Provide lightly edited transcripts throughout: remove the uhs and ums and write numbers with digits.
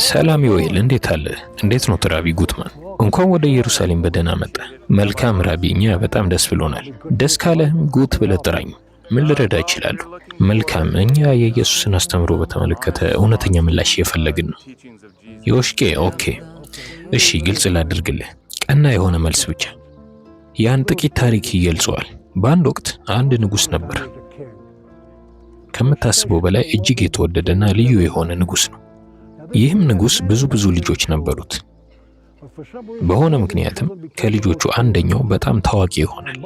ሰላም ዮኤል፣ እንዴት አለ? እንዴት ነው ራቢ ጉትማን? እንኳን ወደ ኢየሩሳሌም በደህና መጣ። መልካም ራቢ፣ እኛ በጣም ደስ ብሎናል። ደስ ካለህም ጉት ብለህ ጥራኝ። ምን ልረዳ እችላለሁ? መልካም፣ እኛ የኢየሱስን አስተምሮ በተመለከተ እውነተኛ ምላሽ እየፈለግን ነው። ዮሽኬ፣ ኦኬ፣ እሺ፣ ግልጽ ላድርግልህ። ቀና የሆነ መልስ ብቻ። ያን ጥቂት ታሪክ ይገልጸዋል። በአንድ ወቅት አንድ ንጉሥ ነበር። ከምታስበው በላይ እጅግ የተወደደና ልዩ የሆነ ንጉሥ ነው። ይህም ንጉሥ ብዙ ልጆች ነበሩት። በሆነ ምክንያትም ከልጆቹ አንደኛው በጣም ታዋቂ ይሆናል።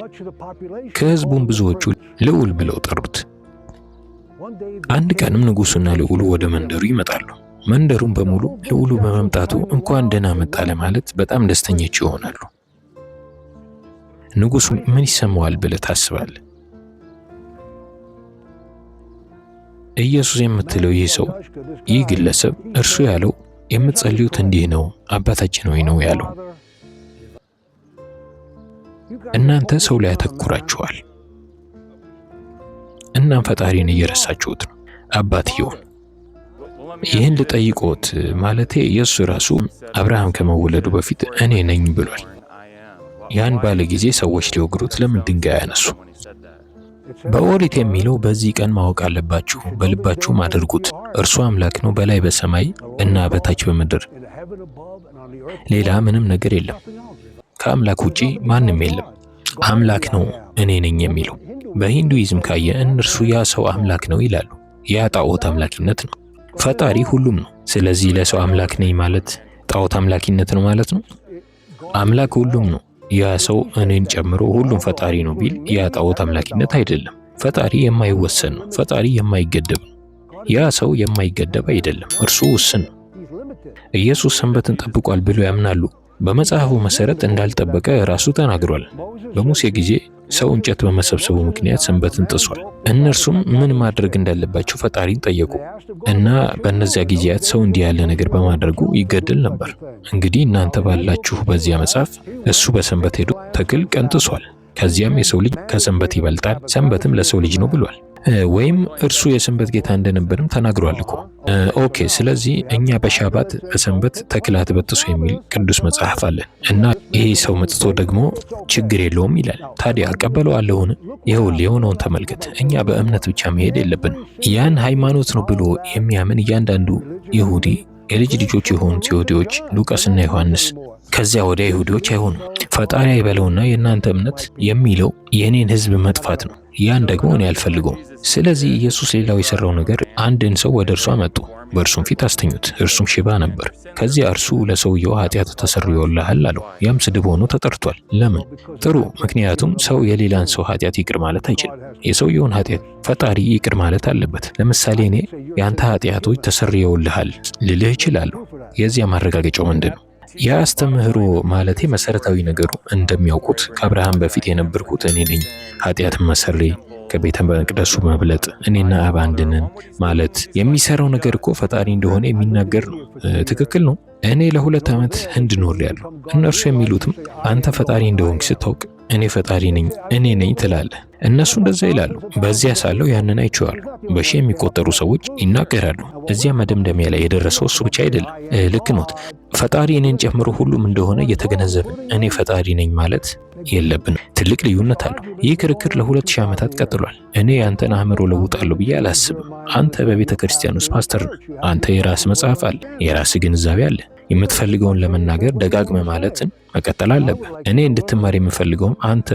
ከሕዝቡም ብዙዎቹ ልዑል ብለው ጠሩት። አንድ ቀንም ንጉሡና ልዑሉ ወደ መንደሩ ይመጣሉ። መንደሩን በሙሉ ልዑሉ በመምጣቱ እንኳን ደህና መጣ ለማለት በጣም ደስተኞች ይሆናሉ። ንጉሡ ምን ይሰማዋል ብለህ ታስባለህ? ኢየሱስ የምትለው ይህ ሰው፣ ይህ ግለሰብ እርሱ ያለው የምትጸልዩት እንዲህ ነው፣ አባታችን ሆይ ነው ያለው። እናንተ ሰው ላይ ያተኩራችኋል። እናም ፈጣሪን እየረሳችሁት ነው፣ አባትየውን። ይህን ልጠይቆት ማለቴ ኢየሱስ ራሱ አብርሃም ከመወለዱ በፊት እኔ ነኝ ብሏል። ያን ባለ ጊዜ ሰዎች ሊወግሩት ለምን ድንጋይ ያነሱ? በኦሪት የሚለው በዚህ ቀን ማወቅ አለባችሁ፣ በልባችሁም አድርጉት፣ እርሱ አምላክ ነው በላይ በሰማይ እና በታች በምድር፣ ሌላ ምንም ነገር የለም፣ ከአምላክ ውጪ ማንም የለም። አምላክ ነው እኔ ነኝ የሚለው። በሂንዱይዝም ካየ እነርሱ ያ ሰው አምላክ ነው ይላሉ። ያ ጣዖት አምላኪነት ነው። ፈጣሪ ሁሉም ነው። ስለዚህ ለሰው አምላክ ነኝ ማለት ጣዖት አምላኪነት ነው ማለት ነው። አምላክ ሁሉም ነው። ያ ሰው እኔን ጨምሮ ሁሉም ፈጣሪ ነው ቢል ያ ጣዖት አምላኪነት አይደለም። ፈጣሪ የማይወሰን ነው። ፈጣሪ የማይገደብ ነው። ያ ሰው የማይገደብ አይደለም፣ እርሱ ውስን ነው። ኢየሱስ ሰንበትን ጠብቋል ብሎ ያምናሉ። በመጽሐፉ መሰረት እንዳልጠበቀ ራሱ ተናግሯል። በሙሴ ጊዜ ሰው እንጨት በመሰብሰቡ ምክንያት ሰንበትን ጥሷል። እነርሱም ምን ማድረግ እንዳለባቸው ፈጣሪን ጠየቁ እና በእነዚያ ጊዜያት ሰው እንዲህ ያለ ነገር በማድረጉ ይገደል ነበር። እንግዲህ እናንተ ባላችሁ በዚያ መጽሐፍ እሱ በሰንበት ሄዶ ተክል ቀንጥሷል። ከዚያም የሰው ልጅ ከሰንበት ይበልጣል፣ ሰንበትም ለሰው ልጅ ነው ብሏል። ወይም እርሱ የሰንበት ጌታ እንደነበርም ተናግሯል እኮ። ኦኬ፣ ስለዚህ እኛ በሻባት በሰንበት ተክላት በጥሱ የሚል ቅዱስ መጽሐፍ አለን እና ይሄ ሰው መጥቶ ደግሞ ችግር የለውም ይላል። ታዲያ አቀበለዋለሁን? ይኸውልህ የሆነውን ተመልከት። እኛ በእምነት ብቻ መሄድ የለብንም። ያን ሃይማኖት ነው ብሎ የሚያምን እያንዳንዱ ይሁዲ የልጅ ልጆች የሆኑት ይሁዲዎች ሉቃስና ዮሐንስ ከዚያ ወደ ይሁዲዎች አይሆኑም። ፈጣሪ አይበለውና የእናንተ እምነት የሚለው የእኔን ሕዝብ መጥፋት ነው። ያን ደግሞ እኔ አልፈልገውም። ስለዚህ ኢየሱስ ሌላው የሰራው ነገር አንድን ሰው ወደ እርሱ አመጡ፣ በእርሱም ፊት አስተኙት። እርሱም ሽባ ነበር። ከዚያ እርሱ ለሰውየው ኃጢአት ተሰርዮልሃል አለው። ያም ስድብ ሆኖ ተጠርቷል። ለምን? ጥሩ፣ ምክንያቱም ሰው የሌላን ሰው ኃጢአት ይቅር ማለት አይችልም። የሰውየውን ኃጢአት ፈጣሪ ይቅር ማለት አለበት። ለምሳሌ እኔ የአንተ ኃጢአቶች ተሰርየውልሃል ልልህ እችላለሁ። የዚያ ማረጋገጫው ምንድን ነው? የአስተምህሮ ማለቴ መሰረታዊ ነገሩ እንደሚያውቁት ከአብርሃም በፊት የነበርኩት እኔ ነኝ፣ ኃጢአትን መሰሬ ከቤተ መቅደሱ መብለጥ፣ እኔና አብ አንድ ነን ማለት የሚሰራው ነገር እኮ ፈጣሪ እንደሆነ የሚናገር ነው። ትክክል ነው። እኔ ለ2 ዓመት ህንድ ኖሬያለሁ። እነርሱ የሚሉትም አንተ ፈጣሪ እንደሆንክ ስታውቅ እኔ ፈጣሪ ነኝ እኔ ነኝ ትላለህ። እነሱ እንደዛ ይላሉ። በዚያ ሳለው ያንን አይቼዋለሁ። በሺ የሚቆጠሩ ሰዎች ይናገራሉ። እዚያ መደምደሚያ ላይ የደረሰው እሱ ብቻ አይደለም። ልክ ኖት። ፈጣሪ እኔን ጨምሮ ሁሉም እንደሆነ እየተገነዘብን እኔ ፈጣሪ ነኝ ማለት የለብንም። ትልቅ ልዩነት አለው። ይህ ክርክር ለ2000 ዓመታት ቀጥሏል። እኔ ያንተን አእምሮ ለውጣለሁ ብዬ አላስብም። አንተ በቤተ ክርስቲያን ውስጥ ፓስተር ነህ። አንተ የራስ መጽሐፍ አለ፣ የራስ ግንዛቤ አለ። የምትፈልገውን ለመናገር ደጋግመ ማለትን መቀጠል አለብህ። እኔ እንድትማር የምፈልገውም አንተ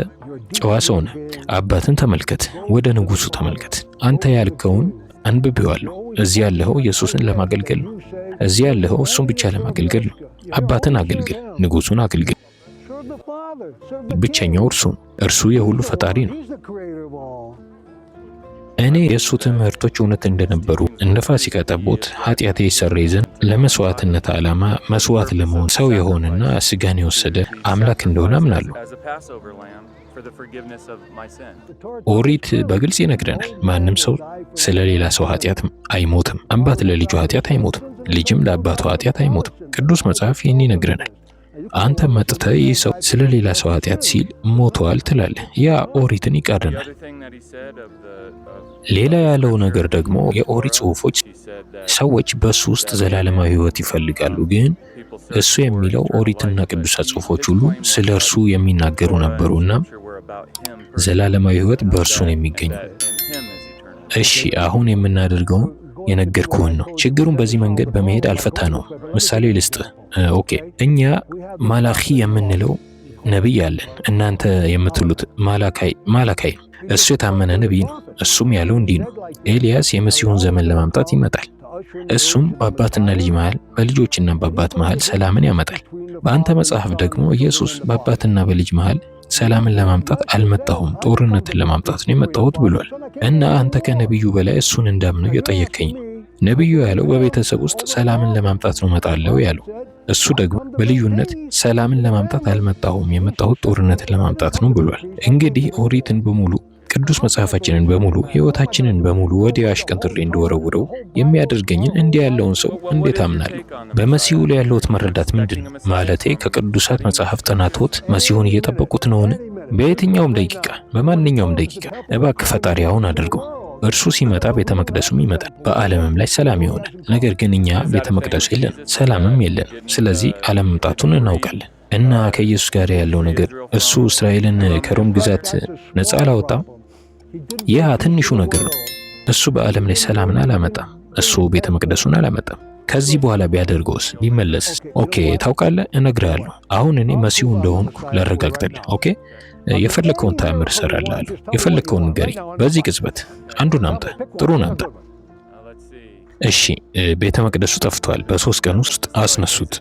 ጨዋ ሰው ነህ። አባትን ተመልከት፣ ወደ ንጉሱ ተመልከት። አንተ ያልከውን አንብቤዋለሁ። እዚህ ያለኸው ኢየሱስን ለማገልገል ነው። እዚህ ያለኸው እሱን ብቻ ለማገልገል ነው። አባትን አገልግል፣ ንጉሱን አገልግል። ብቸኛው እርሱ ነው። እርሱ የሁሉ ፈጣሪ ነው። እኔ የእሱ ትምህርቶች እውነት እንደነበሩ እንደ ፋሲካ ጠቦት ኃጢአቴ ይሰረይ ዘንድ ለመስዋዕትነት ዓላማ መስዋዕት ለመሆን ሰው የሆነና ስጋን የወሰደ አምላክ እንደሆነ አምናለሁ። ኦሪት በግልጽ ይነግረናል። ማንም ሰው ስለ ሌላ ሰው ኃጢአት አይሞትም። አባት ለልጁ ኃጢአት አይሞትም፣ ልጅም ለአባቱ ኃጢአት አይሞትም። ቅዱስ መጽሐፍ ይህን ይነግረናል። አንተ መጥተህ ይህ ሰው ስለ ሌላ ሰው ኃጢአት ሲል ሞቷል ትላለህ። ያ ኦሪትን ይቃረናል። ሌላ ያለው ነገር ደግሞ የኦሪት ጽሑፎች ሰዎች በሱ ውስጥ ዘላለማዊ ሕይወት ይፈልጋሉ፣ ግን እሱ የሚለው ኦሪትና ቅዱሳት ጽሑፎች ሁሉ ስለ እርሱ የሚናገሩ ነበሩና ዘላለማዊ ሕይወት በእርሱ ነው የሚገኘው። እሺ አሁን የምናደርገው የነገርኩህን ነው። ችግሩን በዚህ መንገድ በመሄድ አልፈታ ነው። ምሳሌ ልስጥህ። ኦኬ እኛ ማላኺ የምንለው ነቢይ አለን። እናንተ የምትሉት ማላካይ ነው። እሱ የታመነ ነቢይ ነው። እሱም ያለው እንዲህ ነው፣ ኤልያስ የመሲሁን ዘመን ለማምጣት ይመጣል። እሱም በአባትና ልጅ መሃል፣ በልጆችና በአባት መሃል ሰላምን ያመጣል። በአንተ መጽሐፍ ደግሞ ኢየሱስ በአባትና በልጅ መሃል ሰላምን ለማምጣት አልመጣሁም፣ ጦርነትን ለማምጣት ነው የመጣሁት ብሏል። እና አንተ ከነቢዩ በላይ እሱን እንዳምነው የጠየከኝ ነው። ነቢዩ ያለው በቤተሰብ ውስጥ ሰላምን ለማምጣት ነው እመጣለሁ ያለው። እሱ ደግሞ በልዩነት ሰላምን ለማምጣት አልመጣሁም፣ የመጣሁት ጦርነትን ለማምጣት ነው ብሏል። እንግዲህ ኦሪትን በሙሉ ቅዱስ መጽሐፋችንን በሙሉ ሕይወታችንን በሙሉ ወዲያ አሽቀንጥሬ እንደወረውረው የሚያደርገኝን እንዲህ ያለውን ሰው እንዴት አምናለሁ? በመሲሁ ላይ ያለውት መረዳት ምንድን ነው? ማለቴ ከቅዱሳት መጽሐፍ ጥናቶት መሲሁን እየጠበቁት ነውን? በየትኛውም ደቂቃ፣ በማንኛውም ደቂቃ እባክህ ፈጣሪ አሁን አድርገው። እርሱ ሲመጣ ቤተ መቅደሱም ይመጣል፣ በዓለምም ላይ ሰላም ይሆናል። ነገር ግን እኛ ቤተ መቅደሱ የለን፣ ሰላምም የለን። ስለዚህ አለመምጣቱን እናውቃለን። እና ከኢየሱስ ጋር ያለው ነገር እሱ እስራኤልን ከሮም ግዛት ነፃ አላወጣም። ያ ትንሹ ነገር ነው። እሱ በዓለም ላይ ሰላምን አላመጣም። እሱ ቤተ መቅደሱን አላመጣም። ከዚህ በኋላ ቢያደርገውስ ቢመለስስ? ኦኬ ታውቃለህ፣ እነግርሃለሁ። አሁን እኔ መሲሁ እንደሆንኩ ላረጋግጥልህ። ኦኬ የፈለከውን ተአምር እሰራልሃለሁ። የፈለከውን ንገረኝ። በዚህ ቅጽበት አንዱን አምጣ፣ ጥሩን አምጣ። እሺ ቤተ መቅደሱ ጠፍቷል፣ በ3 ቀን ውስጥ አስነሱት።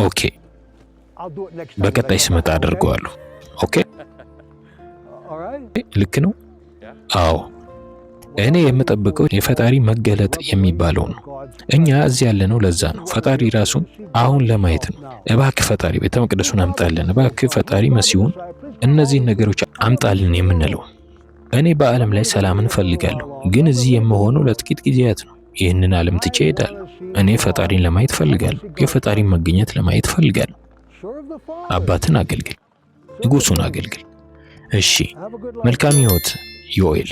ኦኬ በቀጣይ ስመጣ አደርገዋለሁ። ኦኬ ልክ ነው። አዎ እኔ የምጠብቀው የፈጣሪ መገለጥ የሚባለው ነው። እኛ እዚህ ያለነው ለዛ ነው። ፈጣሪ ራሱን አሁን ለማየት ነው። እባክህ ፈጣሪ ቤተ መቅደሱን አምጣልን፣ እባክህ ፈጣሪ መሲሁን፣ እነዚህን ነገሮች አምጣልን የምንለው። እኔ በዓለም ላይ ሰላምን እፈልጋለሁ፣ ግን እዚህ የምሆነው ለጥቂት ጊዜያት ነው። ይህንን ዓለም ትቼ እሄዳለሁ። እኔ ፈጣሪን ለማየት እፈልጋለሁ። የፈጣሪን መገኘት ለማየት እፈልጋለሁ። አባትን አገልግል፣ ንጉሱን አገልግል። እሺ መልካም ሕይወት ዮኤል።